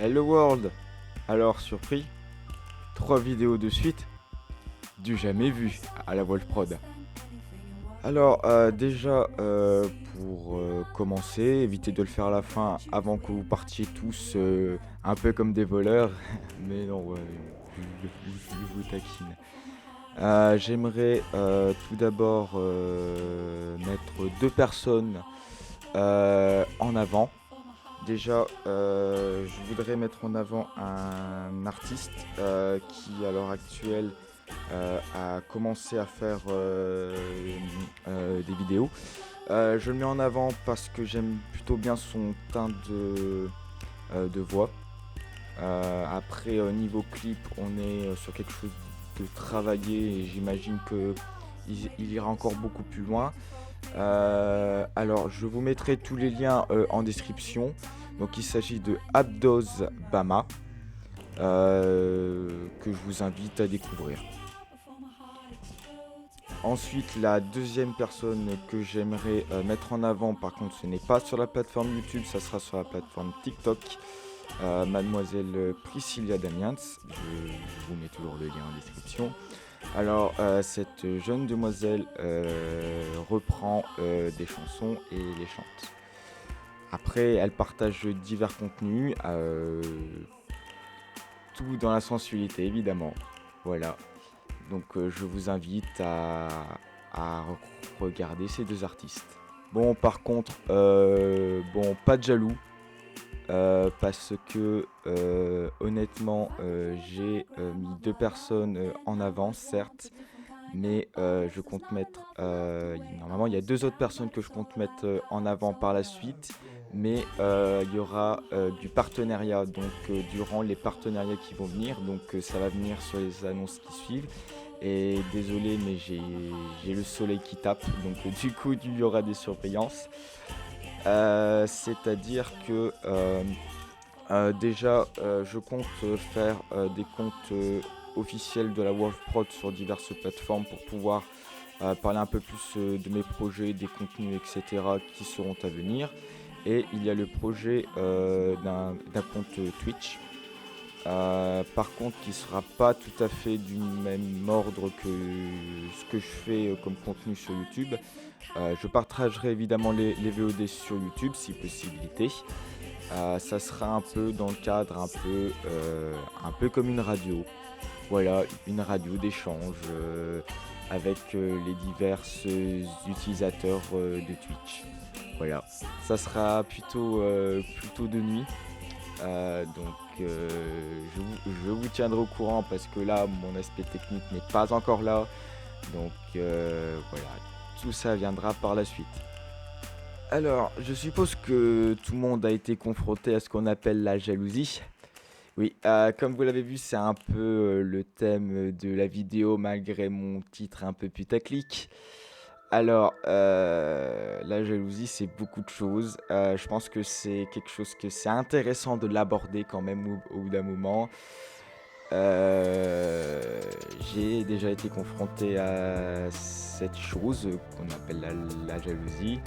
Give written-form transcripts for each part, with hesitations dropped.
Hello World! Alors, surpris? 3 vidéos de suite? Du jamais vu à la Wolf Prod. Alors, déjà, pour commencer, évitez de le faire à la fin avant que vous partiez tous un peu comme des voleurs. Mais non, ouais, je vous taquine. J'aimerais tout d'abord mettre 2 personnes en avant. Déjà, je voudrais mettre en avant un artiste qui, à l'heure actuelle, a commencé à faire des vidéos. Je le mets en avant parce que j'aime plutôt bien son teint de voix. Après, niveau clip, on est sur quelque chose de travaillé et j'imagine qu'il ira encore beaucoup plus loin. Alors, je vous mettrai tous les liens en description. Donc, il s'agit de Abdoz Bama que je vous invite à découvrir. Ensuite, la deuxième personne que j'aimerais mettre en avant, par contre, ce n'est pas sur la plateforme YouTube, ça sera sur la plateforme TikTok. Mademoiselle Priscilla Damiens, je vous mets toujours le lien en description. Alors, cette jeune demoiselle reprend des chansons et les chante. Après, elle partage divers contenus, tout dans la sensualité évidemment. Voilà. Donc, je vous invite à regarder ces 2 artistes. Bon, par contre, pas de jaloux. Parce que honnêtement, j'ai mis 2 personnes en avant, certes, mais je compte mettre. Normalement, il y a 2 autres personnes que je compte mettre en avant par la suite, mais il y aura du partenariat, donc durant les partenariats qui vont venir, donc ça va venir sur les annonces qui suivent. Et désolé, mais j'ai le soleil qui tape, donc du coup, il y aura des surveillances. C'est-à-dire que déjà, je compte faire des comptes officiels de la Wolf Prod sur diverses plateformes pour pouvoir parler un peu plus de mes projets, des contenus, etc. qui seront à venir. Et il y a le projet d'un compte Twitch. Par contre, qui ne sera pas tout à fait du même ordre que ce que je fais comme contenu sur YouTube. Je partagerai évidemment les VOD sur YouTube si possibilité. Ça sera un peu dans le cadre un peu comme une radio. Voilà, une radio d'échange avec les divers utilisateurs de Twitch. Voilà, ça sera plutôt de nuit. Donc je vous tiendrai au courant parce que là mon aspect technique n'est pas encore là. Donc voilà, tout ça viendra par la suite. Alors, je suppose que tout le monde a été confronté à ce qu'on appelle la jalousie. Oui, comme vous l'avez vu, c'est un peu le thème de la vidéo malgré mon titre un peu putaclic. Alors, la jalousie, c'est beaucoup de choses. Je pense que c'est quelque chose que c'est intéressant de l'aborder quand même au bout d'un moment. J'ai déjà été confronté à cette chose qu'on appelle la jalousie.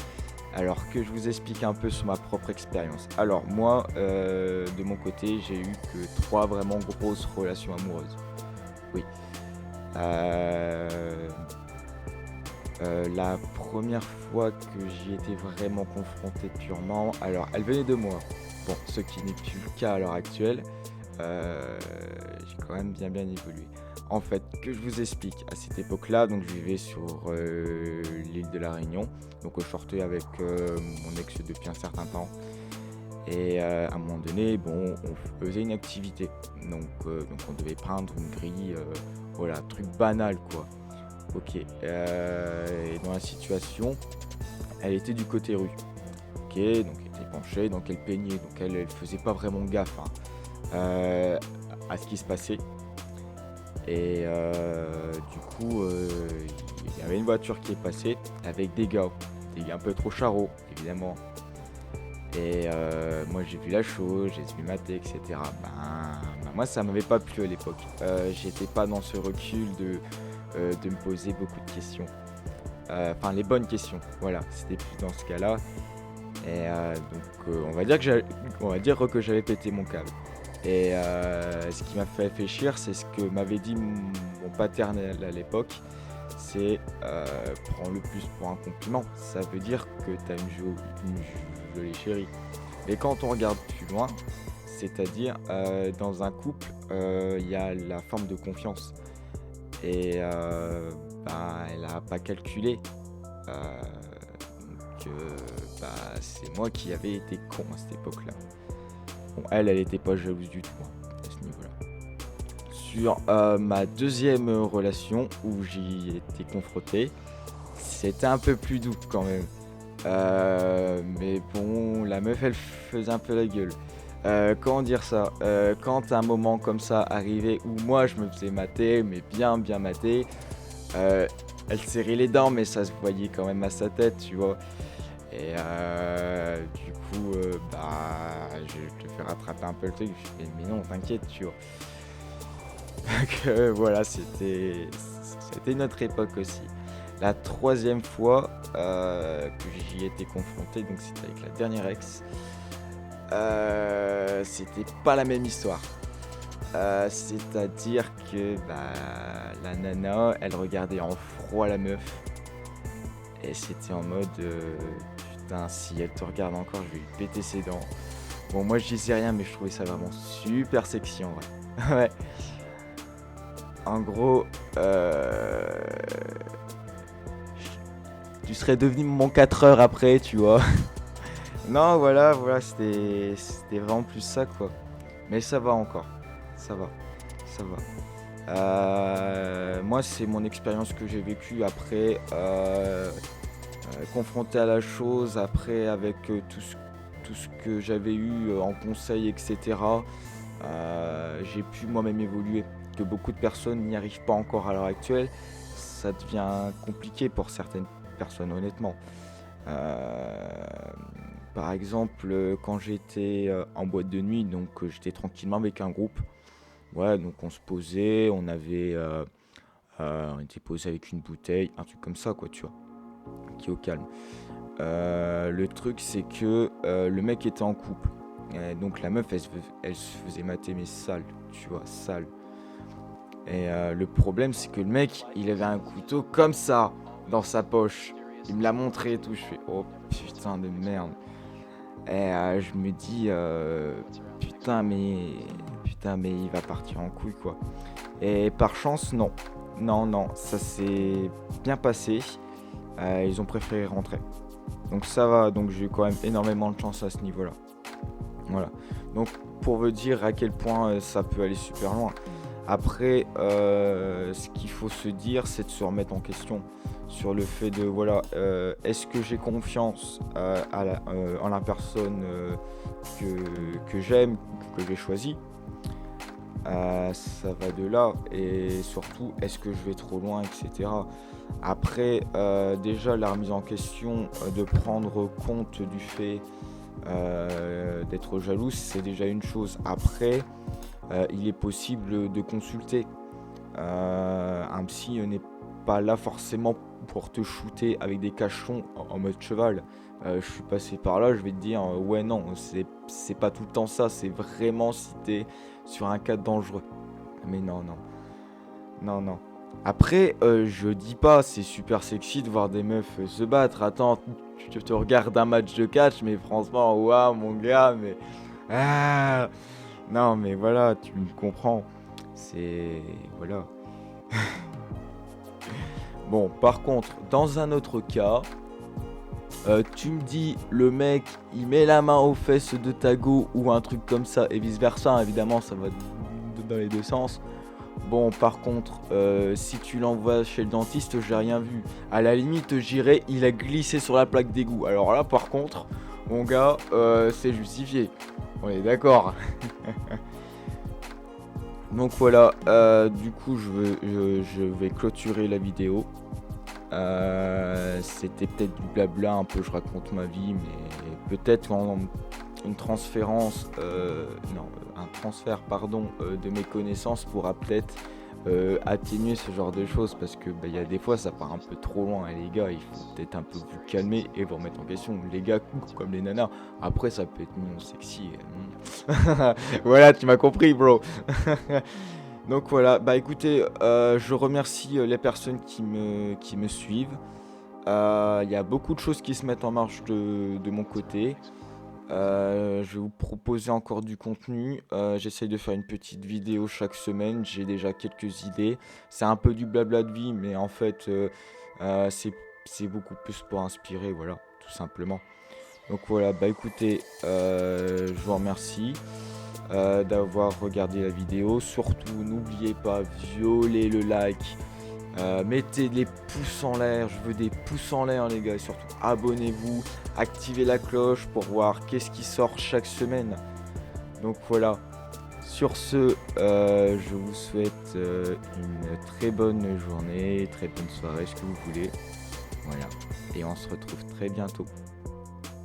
Alors que je vous explique un peu sur ma propre expérience. Alors moi, de mon côté, j'ai eu que 3 vraiment grosses relations amoureuses. Oui. La première fois que j'y étais vraiment confronté purement, alors elle venait de moi. Bon, ce qui n'est plus le cas à l'heure actuelle. J'ai quand même bien évolué. En fait, que je vous explique, à cette époque-là, donc je vivais sur l'île de la Réunion. Donc je sortais avec mon ex depuis un certain temps. Et à un moment donné, bon, on faisait une activité. Donc on devait peindre une grille, voilà, truc banal quoi. Ok. Et dans la situation, elle était du côté rue. Ok, donc elle était penchée, donc elle peignait. Donc elle faisait pas vraiment gaffe à ce qui se passait. Et du coup, il y avait une voiture qui est passée avec des gars un peu trop charros, évidemment. Et moi j'ai vu la chose, j'ai suivi mater, etc. Moi ça m'avait pas plu à l'époque. J'étais pas dans ce recul de me poser beaucoup de questions. Enfin les bonnes questions, voilà, c'était plus dans ce cas-là. Et donc on va dire que j'avais pété mon câble. Et ce qui m'a fait réfléchir, c'est ce que m'avait dit mon paternel à l'époque, c'est prends le plus pour un compliment. Ça veut dire que tu as une jolie chérie. Mais quand on regarde plus loin, c'est-à-dire dans un couple, il y a la forme de confiance. Et elle a pas calculé. Euh, c'est moi qui avais été con à cette époque-là. Bon, elle était pas jalouse du tout à ce niveau-là. Sur ma deuxième relation où j'y étais confronté, c'était un peu plus doux quand même. Mais bon, la meuf elle faisait un peu la gueule. Comment dire ça? Quand un moment comme ça arrivait où moi je me faisais mater, mais bien mater, elle serrait les dents, mais ça se voyait quand même à sa tête, tu vois. Et du coup, je te fais rattraper un peu le truc. Je fais, mais non, t'inquiète, tu vois. Donc voilà, c'était notre époque aussi. La troisième fois que j'y étais confronté, donc c'était avec la dernière ex, c'était pas la même histoire. C'est-à-dire que la nana, elle regardait en froid la meuf. Et c'était en mode putain, si elle te regarde encore, je vais lui péter ses dents. Bon, moi je disais rien, mais je trouvais ça vraiment super sexy en vrai. Ouais. En gros, tu serais devenu mon 4 heures après, tu vois. Non, voilà, c'était vraiment plus ça quoi. Mais ça va encore. Ça va. Moi, c'est mon expérience que j'ai vécue après, confronté à la chose, après avec tout ce que j'avais eu en conseil, etc. J'ai pu moi-même évoluer. Que beaucoup de personnes n'y arrivent pas encore à l'heure actuelle, ça devient compliqué pour certaines personnes, honnêtement. Par exemple, quand j'étais en boîte de nuit, donc j'étais tranquillement avec un groupe. Ouais, donc on se posait, on était posé avec une bouteille, un truc comme ça, quoi, tu vois, qui est au calme. Le truc, c'est que le mec était en couple. Et donc la meuf, elle se faisait mater, mais sale, tu vois, sale. Et le problème, c'est que le mec, il avait un couteau comme ça, dans sa poche. Il me l'a montré et tout, je fais, oh putain de merde. Et je me dis, putain, mais il va partir en couille, quoi. Et par chance, non. Non, ça s'est bien passé. Ils ont préféré rentrer. Donc ça va, donc j'ai eu quand même énormément de chance à ce niveau-là. Voilà. Donc pour vous dire à quel point ça peut aller super loin. Après, ce qu'il faut se dire, c'est de se remettre en question sur le fait de, voilà, est-ce que j'ai confiance en la personne que j'aime, que j'ai choisie. Ça va de là, et surtout est-ce que je vais trop loin, etc. Après, déjà la remise en question, de prendre compte du fait d'être jalouse, c'est déjà une chose. Après, il est possible de consulter. Un psy n'est pas là forcément pour te shooter avec des cachons en mode cheval. Je suis passé par là, je vais te dire ouais non, c'est pas tout le temps ça, c'est vraiment si t'es sur un cas dangereux. Mais non. Après, je dis pas, c'est super sexy de voir des meufs se battre. Attends, tu te regardes un match de catch, mais franchement, waouh mon gars, mais... Ah non, mais voilà, tu me comprends. C'est... Voilà. Bon, par contre, dans un autre cas, tu me dis, le mec, il met la main aux fesses de ta go ou un truc comme ça, et vice-versa, évidemment, ça va dans les deux sens. Bon, par contre, si tu l'envoies chez le dentiste, j'ai rien vu. À la limite, j'irais, il a glissé sur la plaque d'égout. Alors là, par contre, mon gars, c'est justifié. On est d'accord. Donc voilà, du coup, je vais clôturer la vidéo. C'était peut-être du blabla, un peu, je raconte ma vie, mais peut-être une transfert, de mes connaissances pourra peut-être atténuer ce genre de choses parce que il y a des fois ça part un peu trop loin et les gars il faut peut-être un peu vous calmer et vous remettre en question. Les gars comme les nanas, après ça peut être mignon, sexy. Voilà, tu m'as compris, bro. Donc voilà, bah écoutez, je remercie les personnes qui me suivent. Il y a beaucoup de choses qui se mettent en marche de mon côté. Je vais vous proposer encore du contenu. J'essaye de faire une petite vidéo chaque semaine. J'ai déjà quelques idées. C'est un peu du blabla de vie, mais en fait, c'est beaucoup plus pour inspirer, voilà, tout simplement. Donc voilà, bah écoutez, je vous remercie d'avoir regardé la vidéo. Surtout, n'oubliez pas, violez le like. Mettez des pouces en l'air, je veux des pouces en l'air les gars, et surtout abonnez-vous, activez la cloche pour voir qu'est-ce qui sort chaque semaine. Donc voilà, sur ce, je vous souhaite une très bonne journée, très bonne soirée, ce que vous voulez. Voilà, et on se retrouve très bientôt.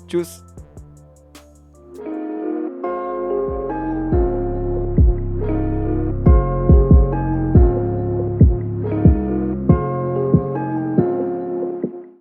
Tchuss!